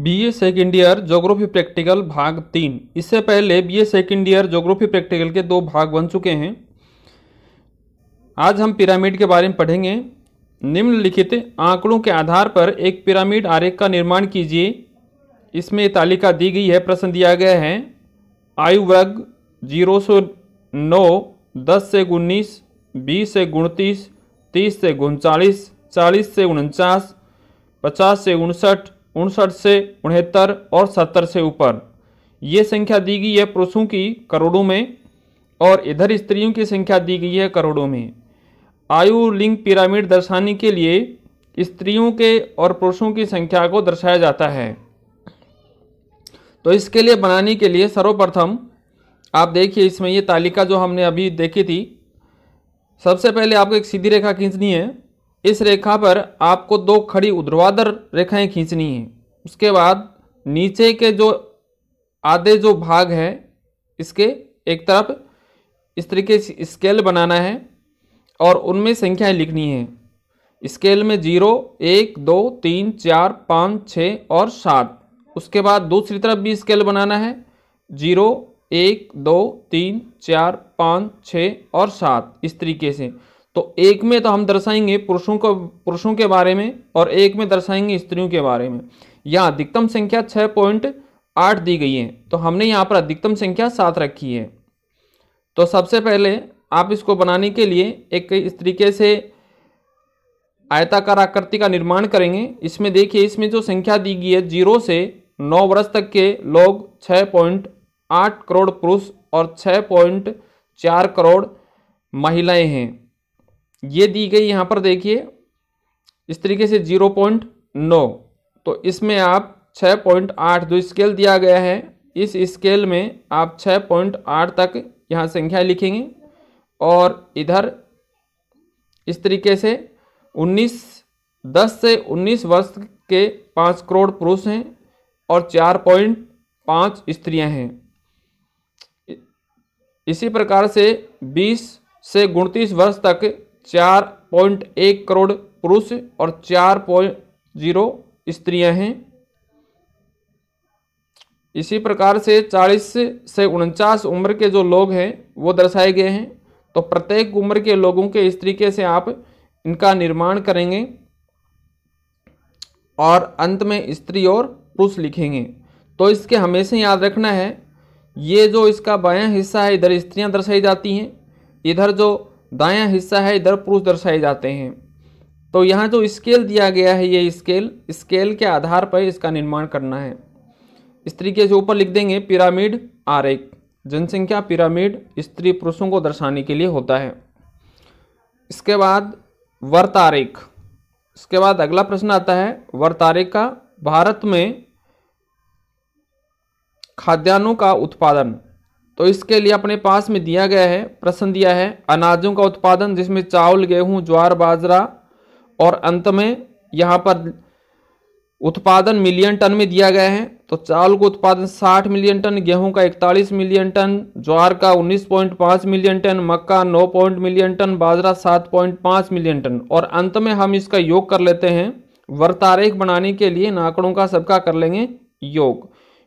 BA second year geography practical भाग 3। इससे पहले BA second year geography practical के 2 भाग बन चुके हैं। आज हम पिरामिड के बारे में पढ़ेंगे। निम्नलिखित आंकड़ों के आधार पर एक पिरामिड आरेख का निर्माण कीजिए। इसमें तालिका दी गई है। प्रश्न दिया गया है आयु वर्ग 0 से 9, 10 से 19, 20 से 29, 30 से 39, 40 से 49, 50 से 59, 59 से 69 और 70 से ऊपर। ये संख्या दी गई है पुरुषों की करोड़ों में और इधर स्त्रियों की संख्या दी गई है करोड़ों में। आयु लिंग पिरामिड दर्शाने के लिए स्त्रियों के और पुरुषों की संख्या को दर्शाया जाता है। तो इसके लिए बनाने के लिए सर्वप्रथम आप देखिए, इसमें ये तालिका जो हमने अभी देखी थी, सबसे पहले आपको एक सीधी रेखा खींचनी है। इस रेखा पर आपको 2 खड़ी ऊर्ध्वाधर रेखाएं खींचनी है। उसके बाद नीचे के जो आधे जो भाग है इसके एक तरफ इस तरीके से स्केल बनाना है और उनमें संख्याएं लिखनी है। स्केल में 0, 1, 2, 3, 4, 5, 6 और 7। उसके बाद दूसरी तरफ भी स्केल बनाना है। 0, 1, 2, 3, 4, 5, 6 और 7 इस तरीके से। तो एक में तो हम दर्शाएंगे पुरुषों के बारे में और एक में दर्शाएंगे स्त्रियों के बारे में। यहाँ अधिकतम संख्या 6.8 दी गई है, तो हमने यहाँ पर अधिकतम संख्या 7 रखी है। तो सबसे पहले आप इसको बनाने के लिए एक इस तरीके से आयताकार आकृति का निर्माण करेंगे। इसमें देखिए, इसमें जो संख्या दी गई है 0 से 9 वर्ष तक के लोग 6.8 करोड़ पुरुष और 6.4 करोड़ महिलाएं हैं। ये दी गई यहाँ पर देखिए इस तरीके से 0.9। तो इसमें आप 6.8 जो स्केल दिया गया है, इस स्केल में आप 6.8 तक यहाँ संख्या लिखेंगे और इधर इस तरीके से 10 से 19 वर्ष के 5 करोड़ पुरुष हैं और 4.5 स्त्रियां हैं। इसी प्रकार से 20 से 29 वर्ष तक 4.1 करोड़ पुरुष और 4.0 स्त्रियां हैं। इसी प्रकार से 40 से 49 उम्र के जो लोग हैं वो दर्शाए गए हैं। तो प्रत्येक उम्र के लोगों के इस तरीके से आप इनका निर्माण करेंगे और अंत में स्त्री और पुरुष लिखेंगे। तो इसके हमेशा याद रखना है, ये जो इसका बायां हिस्सा है इधर स्त्रियां दर्शाई जाती हैं, इधर जो दायां हिस्सा है इधर पुरुष दर्शाए जाते हैं। तो यहाँ जो स्केल दिया गया है, ये स्केल के आधार पर इसका निर्माण करना है। इस तरीके से ऊपर लिख देंगे पिरामिड आरेख। जनसंख्या पिरामिड स्त्री पुरुषों को दर्शाने के लिए होता है। इसके बाद वर्त आरेख। इसके बाद अगला प्रश्न आता है वर्त आरेख का। भारत में खाद्यान्नों का उत्पादन। तो इसके लिए अपने पास में दिया गया है, प्रश्न दिया है अनाजों का उत्पादन, जिसमें चावल, गेहूं, ज्वार, बाजरा और अंत में यहाँ पर उत्पादन मिलियन टन में दिया गया है। तो चावल का उत्पादन 60 मिलियन टन, गेहूं का 41 मिलियन टन, ज्वार का 19.5 मिलियन टन, मक्का 9 मिलियन टन, बाजरा 7.5 मिलियन टन। और अंत में हम इसका योग कर लेते हैं। वर्त आरेख बनाने के लिए इन आंकड़ों का सबका कर लेंगे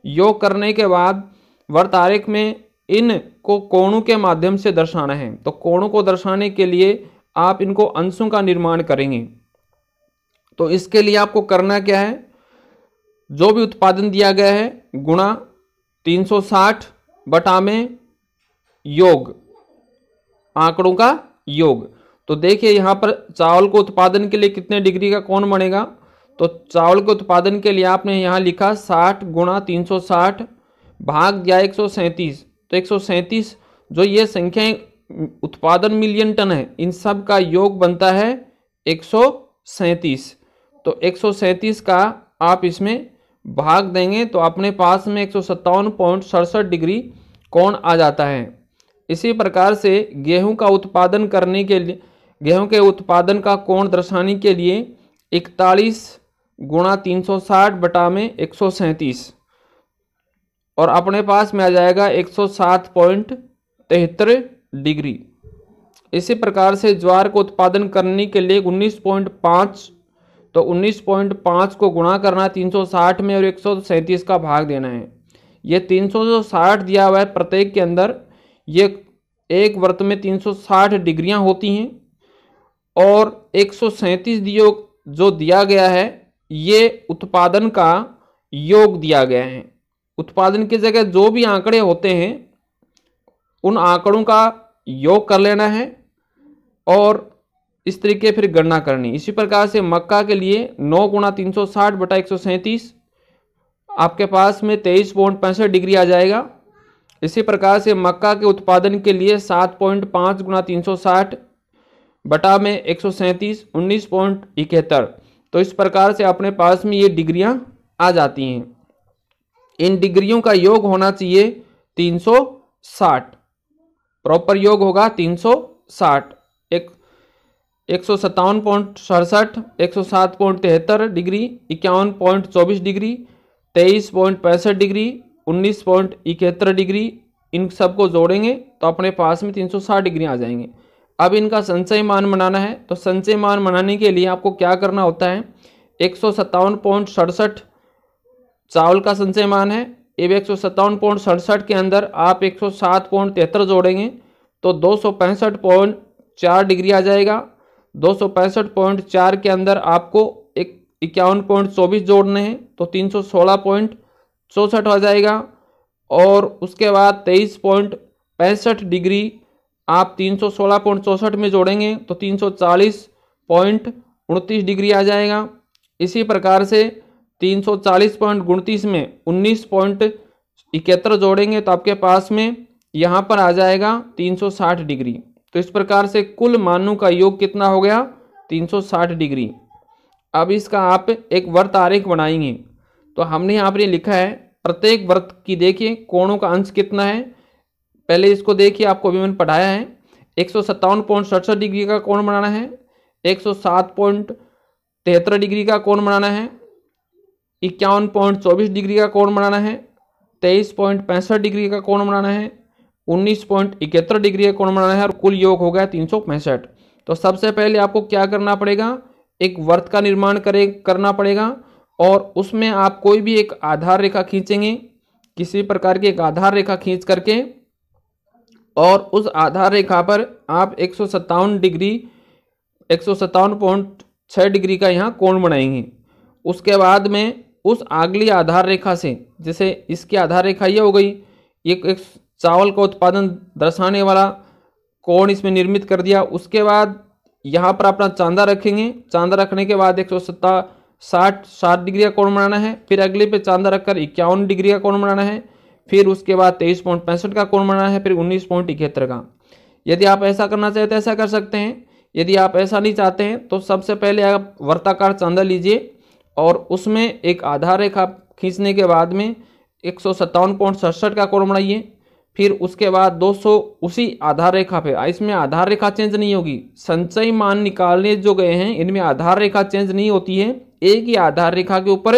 योग करने के बाद वर्त आरेख में इन को कोणों के माध्यम से दर्शाना है। तो कोणों को दर्शाने के लिए आप इनको अंशों का निर्माण करेंगे। तो इसके लिए आपको करना क्या है, जो भी उत्पादन दिया गया है गुणा 360 बटा में योग, आंकड़ों का योग। तो देखिए यहाँ पर चावल को उत्पादन के लिए कितने डिग्री का कोण बनेगा। तो चावल के उत्पादन के लिए आपने यहाँ लिखा 60 गुणा 360 भाग दिया 137। तो 137 जो ये संख्याएं उत्पादन मिलियन टन है, इन सब का योग बनता है 137। तो 137 का आप इसमें भाग देंगे तो अपने पास में 157.67 डिग्री कोण आ जाता है। इसी प्रकार से गेहूं का उत्पादन करने के लिए, गेहूं के उत्पादन का कोण दर्शाने के लिए 41 गुणा 360 बटा में 137 और अपने पास में आ जाएगा 107.73 डिग्री। इसी प्रकार से ज्वार को उत्पादन करने के लिए 19.5 तो 19.5 को गुणा करना है 360 में और 137 का भाग देना है। ये 360 दिया हुआ है प्रत्येक के अंदर, ये एक वृत्त में 360 डिग्रियां होती हैं और 137 जो दिया गया है ये उत्पादन का योग दिया गया है। उत्पादन की जगह जो भी आंकड़े होते हैं उन आंकड़ों का योग कर लेना है और इस तरीके फिर गणना करनी। इसी प्रकार से मक्का के लिए 9 गुणा 360 बटा 137 आपके पास में 23.65 डिग्री आ जाएगा। इसी प्रकार से मक्का के उत्पादन के लिए 7.5 गुणा 360 बटा में 137 19.71। तो इस प्रकार से अपने पास में ये डिग्रियां आ जाती हैं। इन डिग्रियों का योग होना चाहिए 360, प्रॉपर योग होगा 360। 157.67, 107.73 डिग्री, 51.24 डिग्री, 23.65 डिग्री, 19.71 डिग्री, इन सबको जोड़ेंगे तो अपने पास में 360 डिग्री आ जाएंगे। अब इनका संचय मान बनाना है, तो संचय मान बनाने के लिए आपको क्या करना होता है, 157.67 चावल का संचय मान है। अब 157.67 के अंदर आप 107.73 जोड़ेंगे तो 265.4 डिग्री आ जाएगा। 265.4 के अंदर आपको 51.24 जोड़ने हैं तो 316.64 आ जाएगा। और उसके बाद 23.65 डिग्री आप 316.64 में जोड़ेंगे तो 340.29 डिग्री आ जाएगा। इसी प्रकार से 340.29 में 19.71 जोड़ेंगे तो आपके पास में यहाँ पर आ जाएगा 360 डिग्री। तो इस प्रकार से कुल मानों का योग कितना हो गया, 360 डिग्री। अब इसका आप एक वृत्त आरेख बनाएंगे तो हमने यहाँ पर लिखा है प्रत्येक वृत्त की देखिए कोणों का अंश कितना है। पहले इसको देखिए, आपको अभी मैंने पढ़ाया है 157.67 डिग्री का कोण बनाना है, 107.73 डिग्री का कोण बनाना है, 51.24 डिग्री का कोण बनाना है, 23.65 डिग्री का कोण बनाना है, 19.71 डिग्री का कोण बनाना है और कुल योग हो गया 365। तो सबसे पहले आपको क्या करना पड़ेगा, एक वृत्त का निर्माण करना पड़ेगा और उसमें आप कोई भी एक आधार रेखा खींचेंगे, किसी प्रकार की एक आधार रेखा खींच करके और उस आधार रेखा पर आप 157.6 डिग्री का यहाँ कोण बनाएंगे। उसके बाद में उस अगली आधार रेखा से, जैसे इसकी आधार रेखा ये हो गई, एक चावल का उत्पादन दर्शाने वाला कोण इसमें निर्मित कर दिया। उसके बाद यहाँ पर अपना चांदा रखेंगे, चांदा रखने के बाद 167 डिग्री का कोण बनाना है, फिर अगले पे चांदा रखकर 51 डिग्री का कोण बनाना है, फिर उसके बाद 23.65 का कोण बनाना है, फिर 19.71 का। यदि आप ऐसा करना चाहते हैं ऐसा कर सकते हैं, यदि आप ऐसा नहीं चाहते हैं तो सबसे पहले आप वर्ताकार चांदा लीजिए और उसमें एक आधार रेखा खींचने के बाद में 157.67 का कोण बनाइए। फिर उसके बाद 200 उसी आधार रेखा पे, इसमें आधार रेखा चेंज नहीं होगी, संचय मान निकालने जो गए हैं इनमें आधार रेखा चेंज नहीं होती है, एक ही आधार रेखा के ऊपर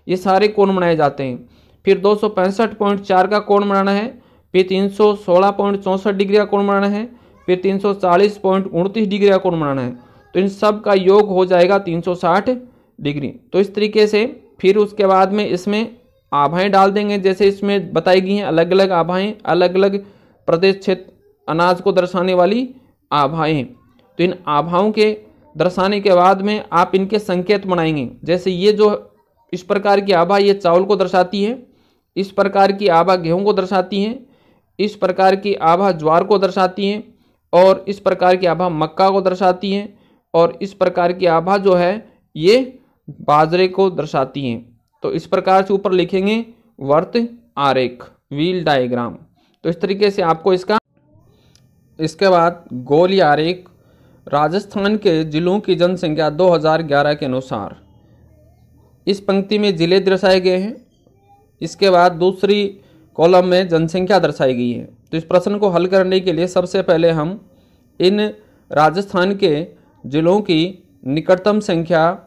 ये सारे कोण बनाए जाते हैं। फिर 265.4 का कोण बनाना है, फिर 316.64 डिग्री का कोण बनाना है, फिर 340.29 डिग्री का कोण बनाना है। तो इन सब का योग हो जाएगा 360 डिग्री। तो इस तरीके से फिर उसके बाद में इसमें आभाएं डाल देंगे, जैसे इसमें बताई गई हैं अलग अलग आभाएं, अलग अलग प्रदेश क्षेत्र अनाज को दर्शाने वाली आभाएं। तो इन आभाओं के दर्शाने के बाद में आप इनके संकेत बनाएंगे, जैसे ये जो इस प्रकार की आभा ये चावल को दर्शाती है, इस प्रकार की आभा गेहूं को दर्शाती है, इस प्रकार की आभा ज्वार को दर्शाती है और इस प्रकार की आभा मक्का को दर्शाती है और इस प्रकार की आभा जो है ये बाजरे को दर्शाती हैं। तो इस प्रकार से ऊपर लिखेंगे वर्त आरेख, व्हील डायग्राम। तो इस तरीके से आपको इसके बाद गोली आरेख, राजस्थान के जिलों की जनसंख्या 2011 के अनुसार इस पंक्ति में जिले दर्शाए गए हैं। इसके बाद दूसरी कॉलम में जनसंख्या दर्शाई गई है। तो इस प्रश्न को हल करने के लिए सबसे पहले हम इन राजस्थान के जिलों की निकटतम संख्या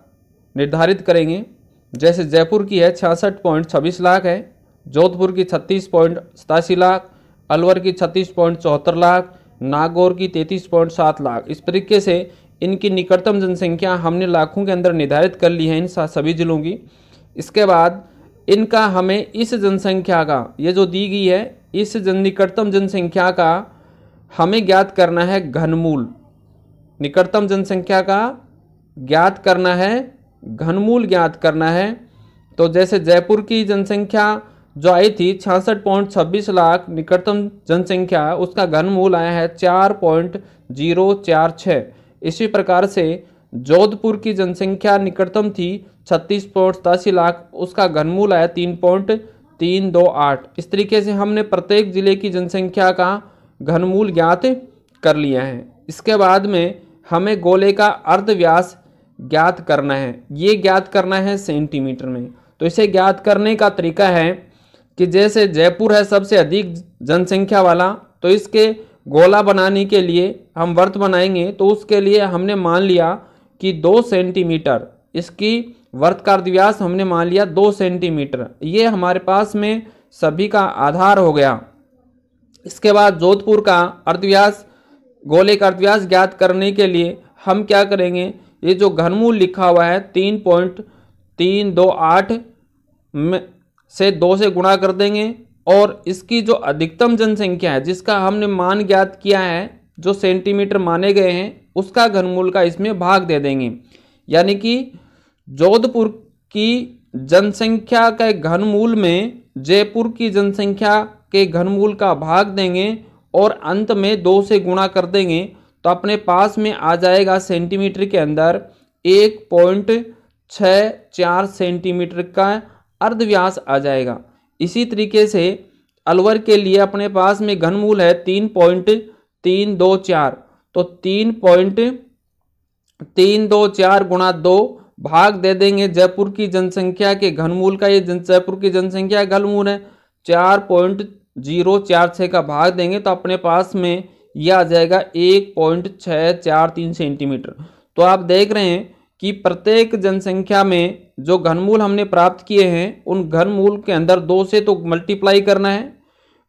निर्धारित करेंगे। जैसे जयपुर की है 66.26 लाख है, जोधपुर की 36.87 लाख, अलवर की 36.74 लाख, नागौर की 33.7 लाख। इस तरीके से इनकी निकटतम जनसंख्या हमने लाखों के अंदर निर्धारित कर ली है इन सभी जिलों की। इसके बाद इनका हमें इस जनसंख्या का, ये जो दी गई है, इस निकटतम जनसंख्या का हमें ज्ञात करना है घनमूल। निकटतम जनसंख्या का ज्ञात करना है, घनमूल ज्ञात करना है। तो जैसे जयपुर की जनसंख्या जो आई थी 66.26 लाख, निकटतम जनसंख्या उसका घनमूल आया है 4.046। इसी प्रकार से जोधपुर की जनसंख्या निकटतम थी 36.87 लाख, उसका घनमूल आया 3.328। इस तरीके से हमने प्रत्येक जिले की जनसंख्या का घनमूल ज्ञात कर लिया है। इसके बाद में हमें गोले का अर्धव्यास ज्ञात करना है। ये ज्ञात करना है सेंटीमीटर में। तो इसे ज्ञात करने का तरीका है कि जैसे जयपुर है सबसे अधिक जनसंख्या वाला, तो इसके गोला बनाने के लिए हम वर्त बनाएंगे। तो उसके लिए हमने मान लिया कि 2 सेंटीमीटर, इसकी वर्त का अर्धव्यास हमने मान लिया 2 सेंटीमीटर। ये हमारे पास में सभी का आधार हो गया। इसके बाद जोधपुर का अर्धव्यास, गोले का अर्धव्यास ज्ञात करने के लिए हम क्या करेंगे, ये जो घनमूल लिखा हुआ है 3.328 से 2 से गुणा कर देंगे, और इसकी जो अधिकतम जनसंख्या है जिसका हमने मान ज्ञात किया है, जो सेंटीमीटर माने गए हैं, उसका घनमूल का इसमें भाग दे देंगे। यानी कि जोधपुर की जनसंख्या के घनमूल में जयपुर की जनसंख्या के घनमूल का भाग देंगे और अंत में 2 से गुणा कर देंगे। तो अपने पास में आ जाएगा सेंटीमीटर के अंदर 1.64 सेंटीमीटर का अर्धव्यास आ जाएगा। इसी तरीके से अलवर के लिए अपने पास में घनमूल है 3.324। तो 3.324 गुणा 2 भाग दे देंगे जयपुर की जनसंख्या के घनमूल का। ये जयपुर की जनसंख्या घनमूल है 4.046 का भाग देंगे, तो अपने पास में यह आ जाएगा 1.643 सेंटीमीटर। तो आप देख रहे हैं कि प्रत्येक जनसंख्या में जो घनमूल हमने प्राप्त किए हैं, उन घनमूल के अंदर 2 से तो मल्टीप्लाई करना है,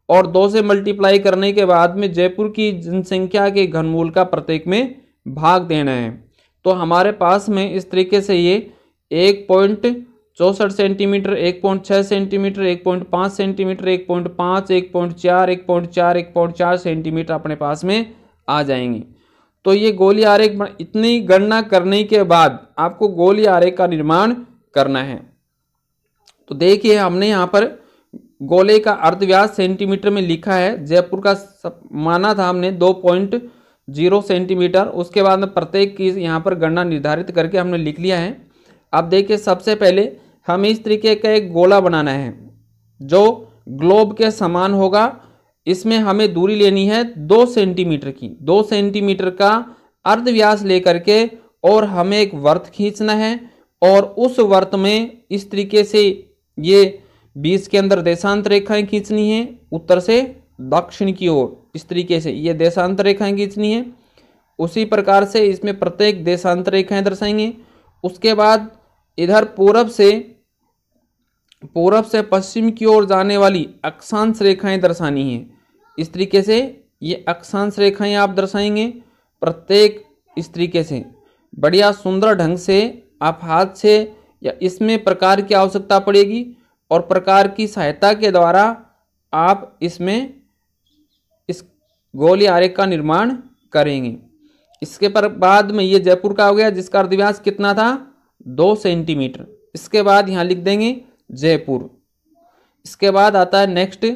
और 2 से मल्टीप्लाई करने के बाद में जयपुर की जनसंख्या के घनमूल का प्रत्येक में भाग देना है। तो हमारे पास में इस तरीके से ये 1.64 सेंटीमीटर, 1.6 सेंटीमीटर, 1.5 सेंटीमीटर, 1.5, 1.4, 1.4, 1.4 सेंटीमीटर अपने पास में आ जाएंगे। तो ये गोलीय आरेख, इतनी गणना करने के बाद आपको गोलीय आरेख का निर्माण करना है। तो देखिए हमने यहाँ पर गोले का अर्धव्यास सेंटीमीटर में लिखा है। जयपुर का माना था हमने 2.0 सेंटीमीटर। उसके बाद में प्रत्येक की यहाँ पर गणना निर्धारित करके हमने लिख लिया है। अब देखिए सबसे पहले हमें इस तरीके का एक गोला बनाना है जो ग्लोब के समान होगा। इसमें हमें दूरी लेनी है 2 सेंटीमीटर की। 2 सेंटीमीटर का अर्धव्यास लेकर के और हमें एक वर्त खींचना है, और उस वर्त में इस तरीके से ये बीच के अंदर देशांतर रेखाएं खींचनी है, उत्तर से दक्षिण की ओर। इस तरीके से ये देशांतर रेखाएं खींचनी है। उसी प्रकार से इसमें प्रत्येक देशांतर रेखाएं दर्शाएंगे। उसके बाद इधर पूरब से पश्चिम की ओर जाने वाली अक्षांश रेखाएं दर्शानी है। इस तरीके से ये अक्षांश रेखाएं आप दर्शाएंगे प्रत्येक। इस तरीके से बढ़िया सुंदर ढंग से आप हाथ से, या इसमें प्रकार की आवश्यकता पड़ेगी और प्रकार की सहायता के द्वारा आप इसमें इस गोलीय आरेख का निर्माण करेंगे। इसके बाद में ये जयपुर का हो गया, जिसका अर्धव्यास कितना था 2 सेंटीमीटर। इसके बाद यहाँ लिख देंगे जयपुर। इसके बाद आता है नेक्स्ट।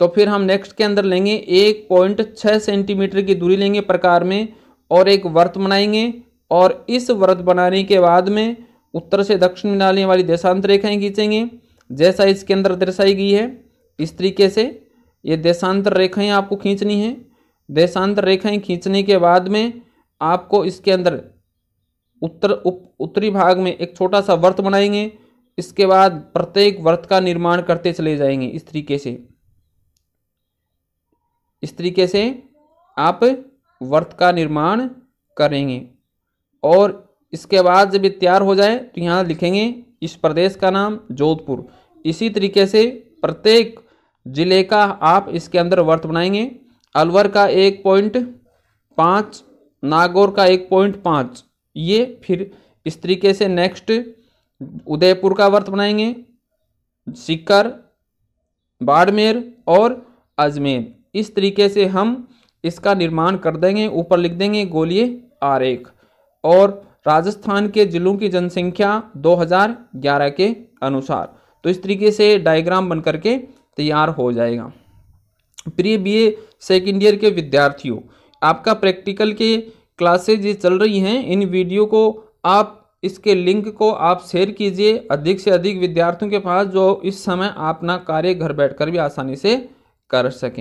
तो फिर हम नेक्स्ट के अंदर लेंगे 1.6 सेंटीमीटर की दूरी लेंगे प्रकार में, और एक वर्त बनाएंगे, और इस वर्त बनाने के बाद में उत्तर से दक्षिण में डालने वाली देशांतर रेखाएं खींचेंगे, जैसा इसके अंदर दर्शाई गई है। इस तरीके से ये देशांतर रेखाएं आपको खींचनी है। देशांतर रेखाएं खींचने के बाद में आपको इसके अंदर उत्तरी भाग में एक छोटा सा वर्त बनाएंगे। इसके बाद प्रत्येक वर्त का निर्माण करते चले जाएंगे। इस तरीके से आप वर्त का निर्माण करेंगे, और इसके बाद जब ये तैयार हो जाए तो यहाँ लिखेंगे इस प्रदेश का नाम जोधपुर। इसी तरीके से प्रत्येक जिले का आप इसके अंदर वर्त बनाएंगे। अलवर का 1.5 नागौर का 1.5, ये फिर इस तरीके से नेक्स्ट उदयपुर का वर्त बनाएंगे, सीकर, बाड़मेर और अजमेर। इस तरीके से हम इसका निर्माण कर देंगे। ऊपर लिख देंगे गोलीय आरेख। और राजस्थान के जिलों की जनसंख्या 2011 के अनुसार। तो इस तरीके से डायग्राम बन करके तैयार हो जाएगा। प्रिय बीए सेकेंड ईयर के विद्यार्थियों, आपका प्रैक्टिकल के क्लासेज ये चल रही हैं। इन वीडियो को आप, इसके लिंक को आप शेयर कीजिए अधिक से अधिक विद्यार्थियों के पास, जो इस समय अपना कार्य घर बैठकर भी आसानी से कर सकें।